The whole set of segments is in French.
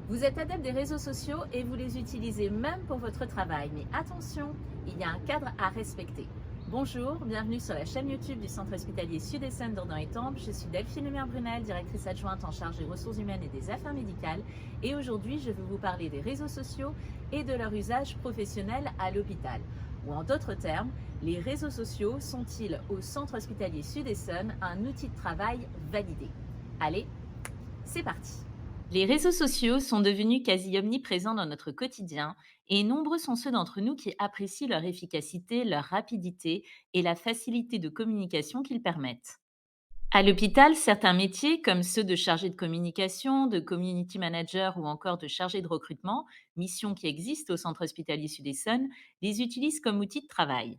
Vous êtes adepte des réseaux sociaux et vous les utilisez même pour votre travail. Mais attention, il y a un cadre à respecter. Bonjour, bienvenue sur la chaîne YouTube du Centre hospitalier Sud-Essonne d'Ordan-Étampes. Je suis Delphine Lemire-Brunel, directrice adjointe en charge des ressources humaines et des affaires médicales. Et aujourd'hui, je vais vous parler des réseaux sociaux et de leur usage professionnel à l'hôpital. Ou en d'autres termes, les réseaux sociaux sont-ils au Centre hospitalier Sud-Essonne un outil de travail validé? Allez, c'est parti! Les réseaux sociaux sont devenus quasi omniprésents dans notre quotidien et nombreux sont ceux d'entre nous qui apprécient leur efficacité, leur rapidité et la facilité de communication qu'ils permettent. À l'hôpital, certains métiers, comme ceux de chargé de communication, de community manager ou encore de chargé de recrutement, mission qui existe au Centre hospitalier Sud-Essonne, les utilisent comme outil de travail.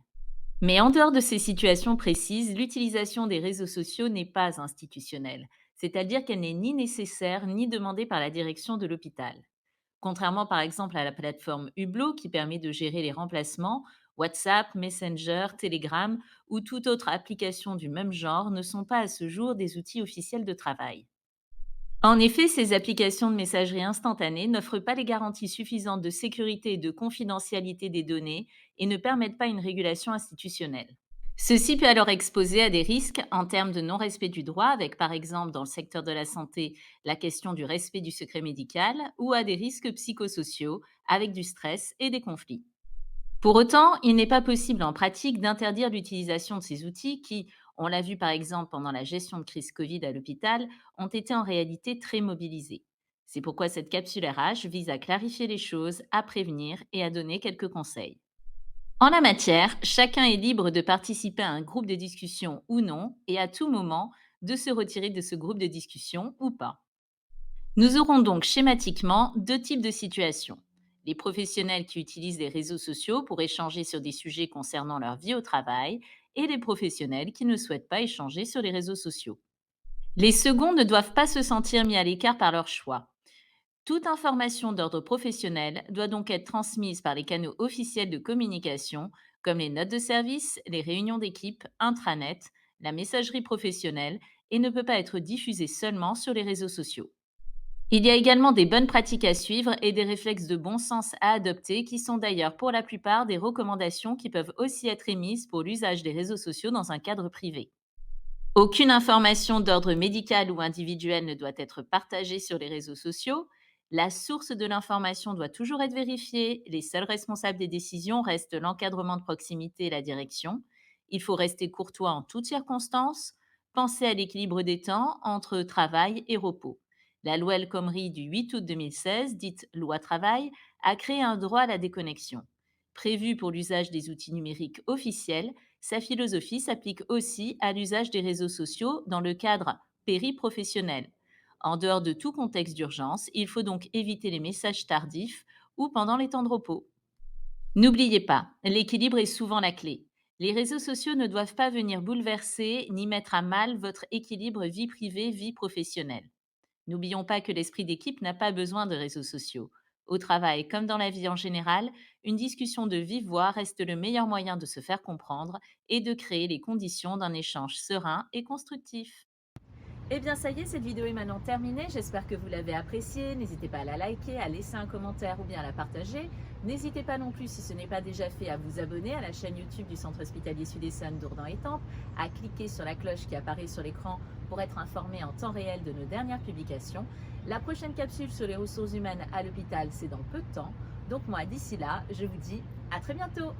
Mais en dehors de ces situations précises, l'utilisation des réseaux sociaux n'est pas institutionnelle, c'est-à-dire qu'elle n'est ni nécessaire ni demandée par la direction de l'hôpital. Contrairement par exemple à la plateforme Hublot qui permet de gérer les remplacements, WhatsApp, Messenger, Telegram ou toute autre application du même genre ne sont pas à ce jour des outils officiels de travail. En effet, ces applications de messagerie instantanée n'offrent pas les garanties suffisantes de sécurité et de confidentialité des données et ne permettent pas une régulation institutionnelle. Ceci peut alors exposer à des risques en termes de non-respect du droit, avec par exemple dans le secteur de la santé la question du respect du secret médical, ou à des risques psychosociaux, avec du stress et des conflits. Pour autant, il n'est pas possible en pratique d'interdire l'utilisation de ces outils qui, on l'a vu par exemple pendant la gestion de crise Covid à l'hôpital, ont été en réalité très mobilisés. C'est pourquoi cette capsule RH vise à clarifier les choses, à prévenir et à donner quelques conseils. En la matière, chacun est libre de participer à un groupe de discussion ou non, et à tout moment de se retirer de ce groupe de discussion ou pas. Nous aurons donc schématiquement deux types de situations. Les professionnels qui utilisent les réseaux sociaux pour échanger sur des sujets concernant leur vie au travail et les professionnels qui ne souhaitent pas échanger sur les réseaux sociaux. Les seconds ne doivent pas se sentir mis à l'écart par leur choix. Toute information d'ordre professionnel doit donc être transmise par les canaux officiels de communication, comme les notes de service, les réunions d'équipe, intranet, la messagerie professionnelle, et ne peut pas être diffusée seulement sur les réseaux sociaux. Il y a également des bonnes pratiques à suivre et des réflexes de bon sens à adopter qui sont d'ailleurs pour la plupart des recommandations qui peuvent aussi être émises pour l'usage des réseaux sociaux dans un cadre privé. Aucune information d'ordre médical ou individuel ne doit être partagée sur les réseaux sociaux. La source de l'information doit toujours être vérifiée. Les seuls responsables des décisions restent l'encadrement de proximité et la direction. Il faut rester courtois en toutes circonstances. Penser à l'équilibre des temps entre travail et repos. La loi El Khomri du 8 août 2016, dite loi travail, a créé un droit à la déconnexion. Prévu pour l'usage des outils numériques officiels, sa philosophie s'applique aussi à l'usage des réseaux sociaux dans le cadre périprofessionnel. En dehors de tout contexte d'urgence, il faut donc éviter les messages tardifs ou pendant les temps de repos. N'oubliez pas, l'équilibre est souvent la clé. Les réseaux sociaux ne doivent pas venir bouleverser ni mettre à mal votre équilibre vie privée-vie professionnelle. N'oublions pas que l'esprit d'équipe n'a pas besoin de réseaux sociaux. Au travail comme dans la vie en général, une discussion de vive voix reste le meilleur moyen de se faire comprendre et de créer les conditions d'un échange serein et constructif. Eh bien ça y est, cette vidéo est maintenant terminée. J'espère que vous l'avez appréciée. N'hésitez pas à la liker, à laisser un commentaire ou bien à la partager. N'hésitez pas non plus, si ce n'est pas déjà fait, à vous abonner à la chaîne YouTube du Centre hospitalier Sud-Essonne d'Ordan-Étampes, à cliquer sur la cloche qui apparaît sur l'écran pour être informé en temps réel de nos dernières publications. La prochaine capsule sur les ressources humaines à l'hôpital, c'est dans peu de temps. Donc moi, d'ici là, je vous dis à très bientôt.